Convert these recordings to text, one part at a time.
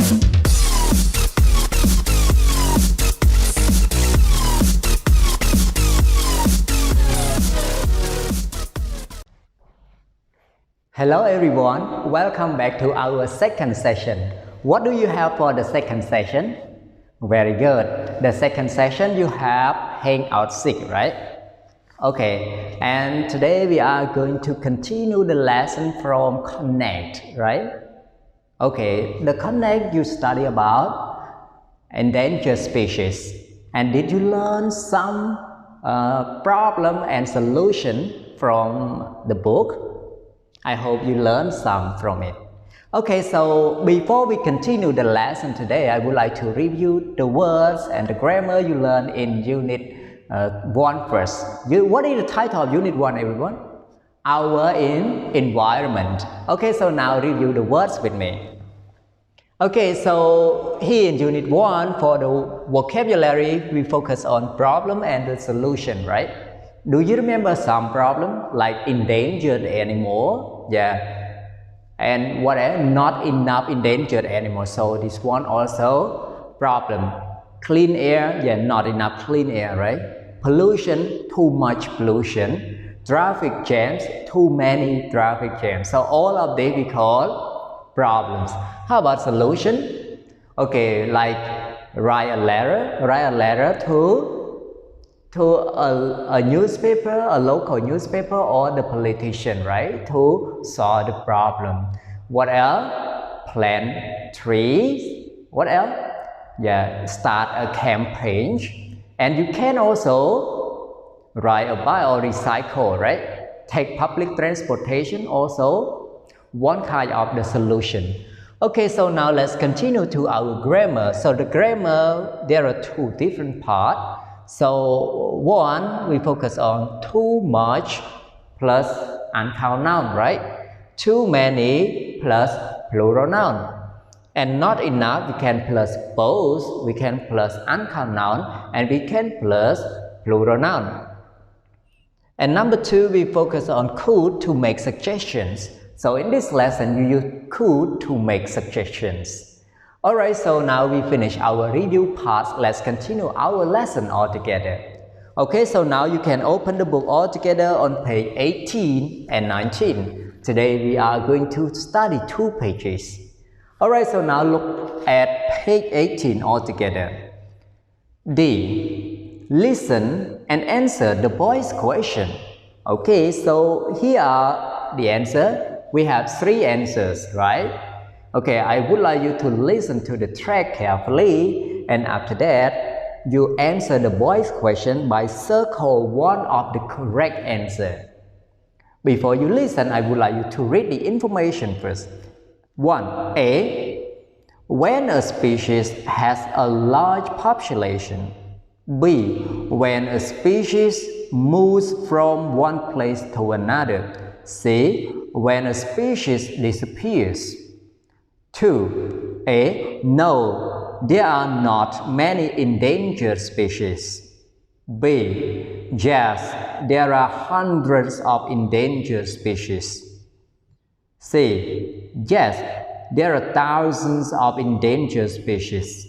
Hello everyone, welcome back to our second session. What do you have for the second session? Very good. The second session you have hang out sick, right? Okay, and today we are going to continue the lesson from Connect, right? Okay, the Connect you study about endangered species. And did you learn some problem and solution from the book? I hope you learned some from it. Okay, so before we continue the lesson today, I would like to review the words and the grammar you learned in Unit 1 first. What is the title of Unit 1, everyone? Our environment. Okay, so now review the words with me. Okay, so here in Unit 1, for the vocabulary, we focus on problem and the solution, right? Do you remember some problem like endangered animal? Yeah. And what else? Not enough endangered animals. So this one also problem. Clean air, yeah, not enough clean air, right? Pollution, too much pollution. Traffic jams, too many traffic jams. So all of these we call problems. How about solution? Okay, like write a letter to a newspaper, a local newspaper, or the politician, right? To solve the problem. What else? Plant trees. What else? Yeah, start a campaign. And you can also ride a bike or recycle, right? Take public transportation also one kind of the solution. Okay, so now let's continue to our grammar. So the grammar, there are two different parts. So one, we focus on too much plus uncount noun, right? Too many plus plural noun. And not enough, we can plus both, we can plus uncount noun, and we can plus plural noun. And number two, we focus on could to make suggestions. So in this lesson, you use could to make suggestions. Alright, so now we finish our review part. Let's continue our lesson all together. Okay, so now you can open the book all together on page 18 and 19. Today we are going to study 2 pages. Alright, so now look at page 18 all together. D. Listen and answer the boy's question. Okay, so here are the answer. We have 3 answers, right? Okay, I would like you to listen to the track carefully, and after that, you answer the boy's question by circle one of the correct answer. Before you listen, I would like you to read the information first. 1. A. When a species has a large population. B. When a species moves from one place to another. C. When a species disappears. 2. A. No, there are not many endangered species. B. Yes, there are hundreds of endangered species. C. Yes, there are thousands of endangered species.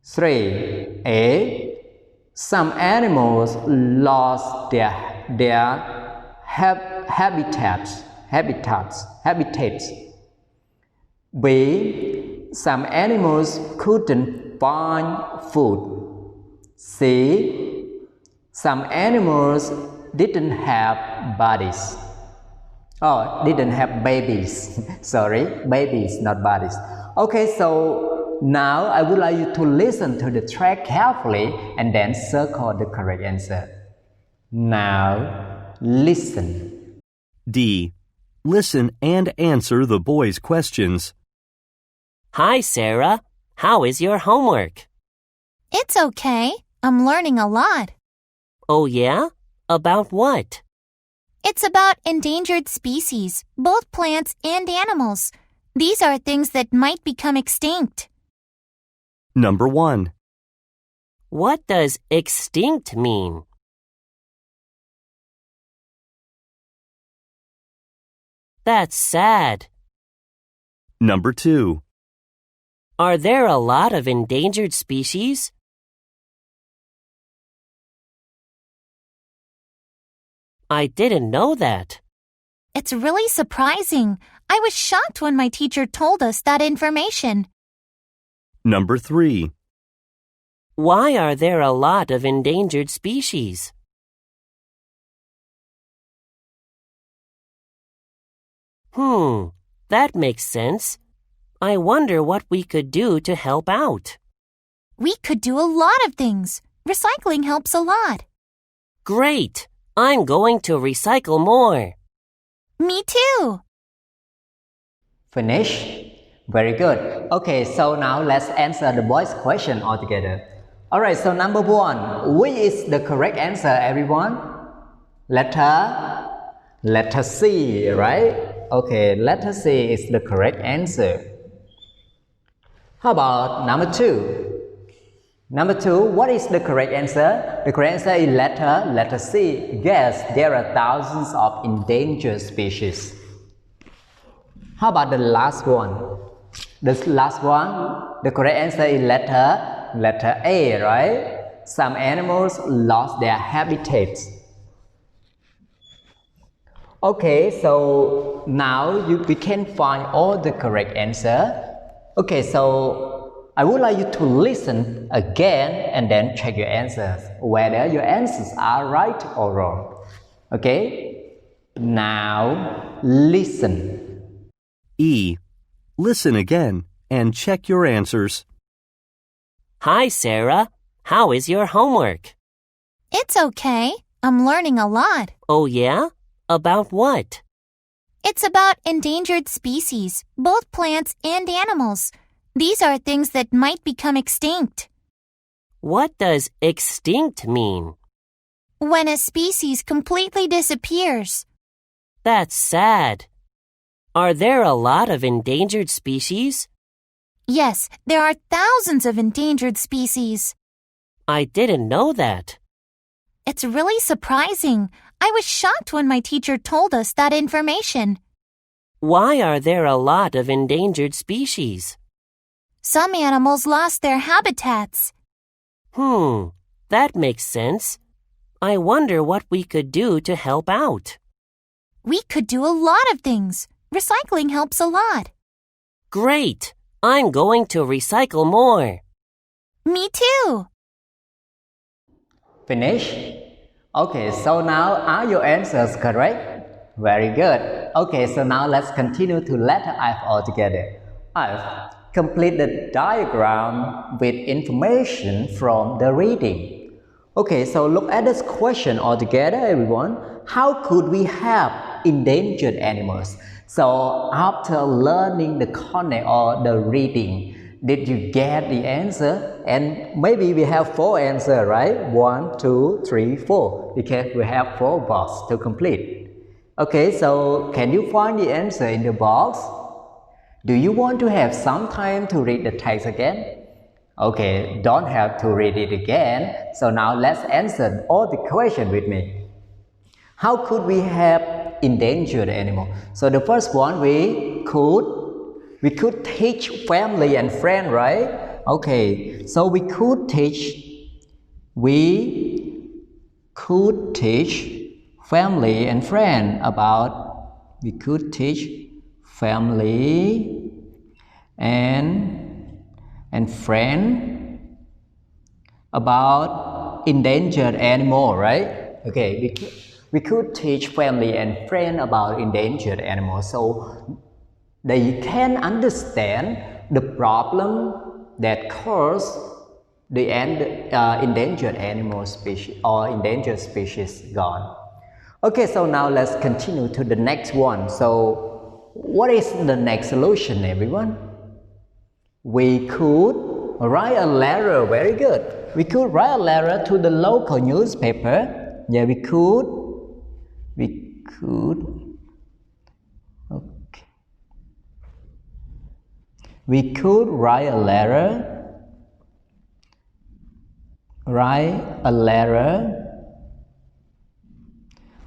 3. A. Some animals lost their habitats. B. Some animals couldn't find food. C. Some animals didn't have bodies. Oh, didn't have babies. Sorry, babies, not bodies. Okay, so now I would like you to listen to the track carefully and then circle the correct answer. Now, listen. D. Listen and answer the boy's questions. Hi, Sarah. How is your homework? It's okay. I'm learning a lot. Oh, yeah? About what? It's about endangered species, both plants and animals. These are things that might become extinct. Number 1. What does extinct mean? That's sad. Number 2. Are there a lot of endangered species? I didn't know that. It's really surprising. I was shocked when my teacher told us that information. Number 3. Why are there a lot of endangered species? That makes sense. I wonder what we could do to help out. We could do a lot of things. Recycling helps a lot. Great! I'm going to recycle more. Me too. Finish? Very good. Okay, so now let's answer the boys' question all together. Alright, so number 1. Which is the correct answer, everyone? Letter C, right? Okay, letter C is the correct answer. How about number 2? Number 2, what is the correct answer? The correct answer is letter C. Yes, there are thousands of endangered species. How about the last one? The last one, the correct answer is letter A, right? Some animals lost their habitats. Okay, so now we can find all the correct answer. Okay, so I would like you to listen again and then check your answers, whether your answers are right or wrong. Okay, now listen. E. Listen again and check your answers. Hi, Sarah. How is your homework? It's okay. I'm learning a lot. Oh, yeah? About what? It's about endangered species, both plants and animals. These are things that might become extinct. What does extinct mean? When a species completely disappears. That's sad. Are there a lot of endangered species? Yes, there are thousands of endangered species. I didn't know that. It's really surprising. I was shocked when my teacher told us that information. Why are there a lot of endangered species? Some animals lost their habitats. That makes sense. I wonder what we could do to help out. We could do a lot of things. Recycling helps a lot. Great! I'm going to recycle more. Me too. Finish? Okay, so now are your answers correct? Very good. Okay, so now let's continue to letter F altogether. F. Complete the diagram with information from the reading. Okay, so look at this question altogether, everyone. How could we help endangered animals? So after learning the content or the reading, did you get the answer? And maybe we have 4 answers, right? 1, 2, 3, 4. Because we have 4 boxes to complete. Okay, so can you find the answer in the box? Do you want to have some time to read the text again? Okay, don't have to read it again. So now let's answer all the questions with me. How could we help endangered animals? So the first one, we could teach family and friends, right? Okay, so we could teach family and friends about, we could teach family and friend about endangered animal, right? Okay, we could teach family and friend about endangered animals so they can understand the problem that cause the endangered animal species or endangered species gone. Okay, so now let's continue to the next one. So what is the next solution, everyone? We could write a letter. Very good. We could write a letter to the local newspaper. Yeah, we could. Okay. We could write a letter.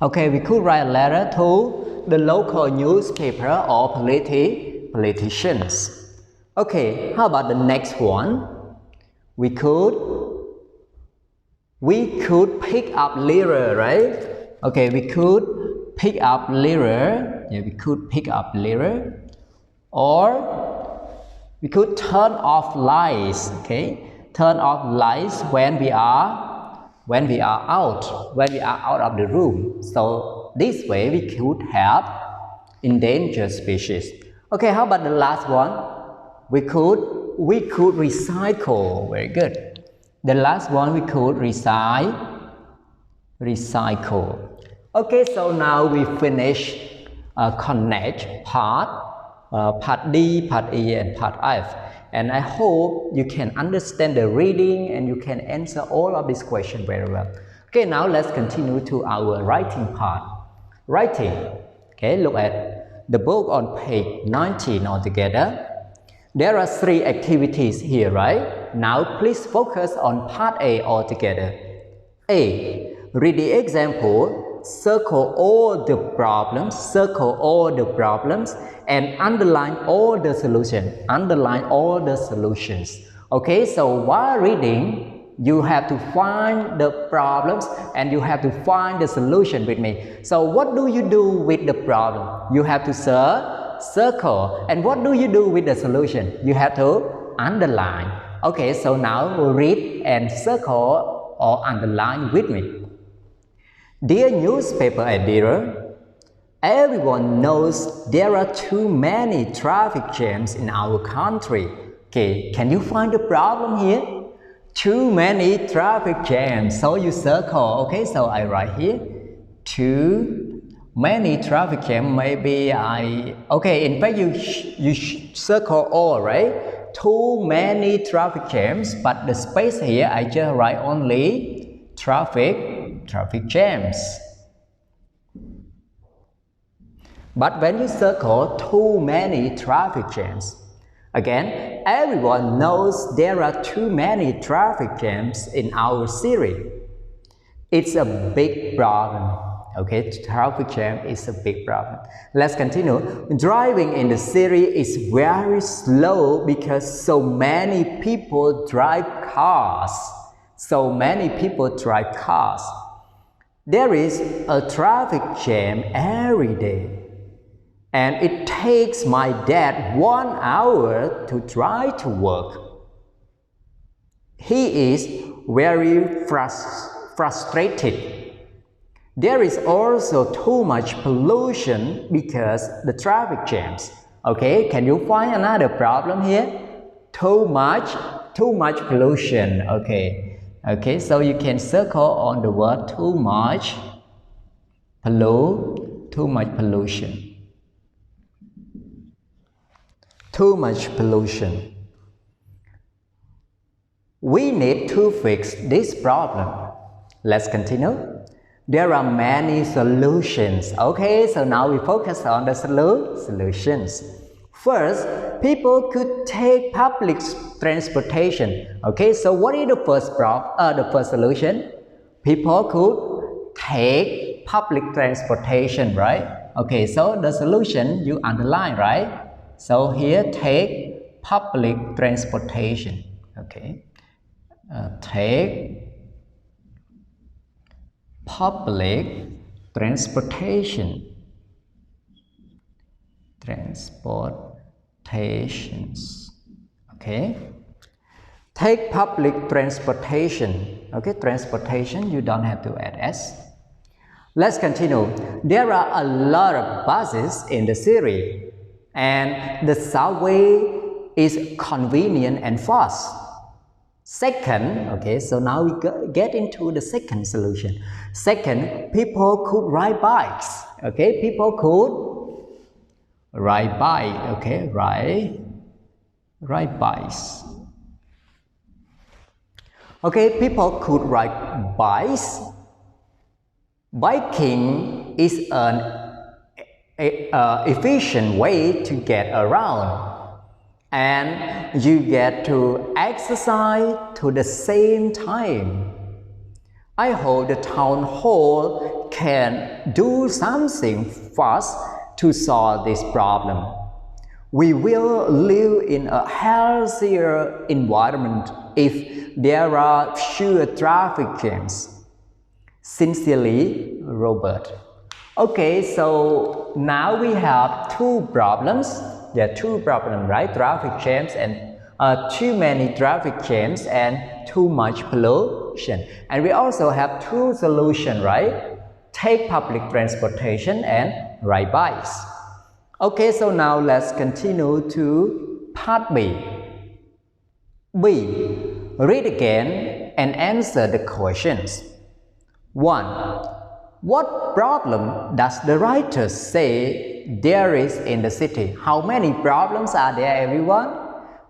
Okay, we could write a letter to the local newspaper or politicians. Okay, how about the next one? We could pick up litter, right? Okay, we could pick up litter. Yeah, we could pick up litter. Or we could turn off lights. Okay, turn off lights when we are out of the room. So this way we could help endangered species. Okay, how about the last one? We could recycle. Very good. The last one, we could recycle. Okay, so now we finish connect part D, part E, and part F. And I hope you can understand the reading and you can answer all of these questions very well. Okay, now let's continue to our writing part. Writing. Okay, look at the book on page 19 altogether. There are 3 activities here, right? Now please focus on part A altogether. A. Read the example, circle all the problems, and underline all the solutions. Okay, so while reading, you have to find the problems and you have to find the solution with me. So what do you do with the problem? You have to circle. And what do you do with the solution? You have to underline. Okay, so now read and circle or underline with me. Dear newspaper editor, everyone knows there are too many traffic jams in our country. Okay, can you find the problem here? Too many traffic jams. So you circle. Okay, so I write here. Too many traffic jams. Maybe okay, in fact you circle all, right? Too many traffic jams, but the space here I just write only traffic jams. But when you circle too many traffic jams, again, everyone knows there are too many traffic jams in our city. It's a big problem. Okay, traffic jam is a big problem. Let's continue. Driving in the city is very slow because so many people drive cars. There is a traffic jam every day. And it takes my dad 1 hour to drive to work. He is very frustrated. There is also too much pollution because the traffic jams. Okay, can you find another problem here? Too much pollution. Okay, so you can circle on the word too much pollution. Too much pollution. We need to fix this problem. Let's continue. There are many solutions. Okay, so now we focus on the solutions. First, people could take public transportation. Okay, so what is the first solution? People could take public transportation, right? Okay, so the solution you underline, right? So here take public transportation. Okay, take public transportations. Okay, take public transportation. Okay, transportation, you don't have to add S. Let's continue. There are a lot of buses in the city, and the subway is convenient and fast. Second, okay, so now we get into the second solution. Second, people could ride bikes. Okay, people could ride bike. Okay, ride bikes. Okay, people could ride bikes. Biking is an efficient way to get around. And you get to exercise to the same time. I hope the town hall can do something fast to solve this problem. We will live in a healthier environment if there are fewer traffic jams. Sincerely, Robert. Okay, so now we have two problems. There are two problems, right? Traffic jams and too many traffic jams and too much pollution. And we also have two solutions, right? Take public transportation and ride bikes. Okay, so now let's continue to part B. B. Read again and answer the questions. 1. What problem does the writer say there is in the city? How many problems are there, everyone?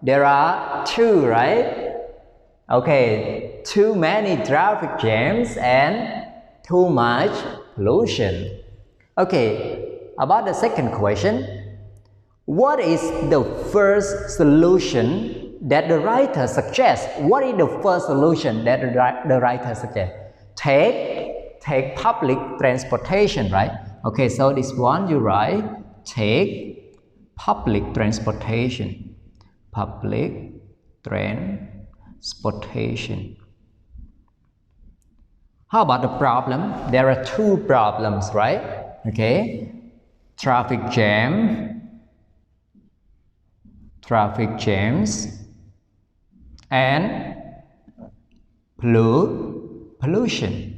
There are two, right? Okay, too many traffic jams and too much pollution. Okay, about the second question, what is the first solution that the writer suggests? What is the first solution that the writer suggests? Take public transportation, right? Okay, so this one you write, take public transportation. Public transportation. How about the problem? There are two problems, right? Okay. Traffic jams and pollution.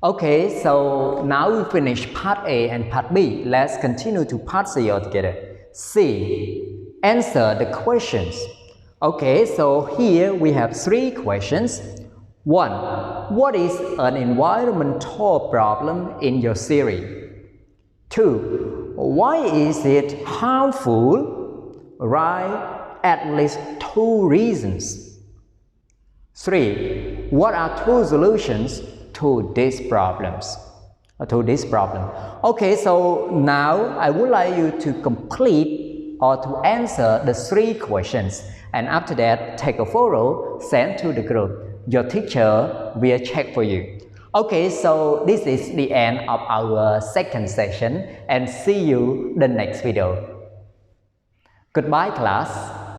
Okay, so now we finish part A and part B. Let's continue to part C altogether. C. Answer the questions. Okay, so here we have three questions. 1. What is an environmental problem in your series? 2. Why is it harmful? Write at least 2 reasons. 3. What are 2 solutions to these problems? Okay, so now I would like you to complete or to answer the 3 questions, and after that take a photo, send to the group. Your teacher will check for you. Okay, so this is the end of our second session, and see you the next video. Goodbye, class.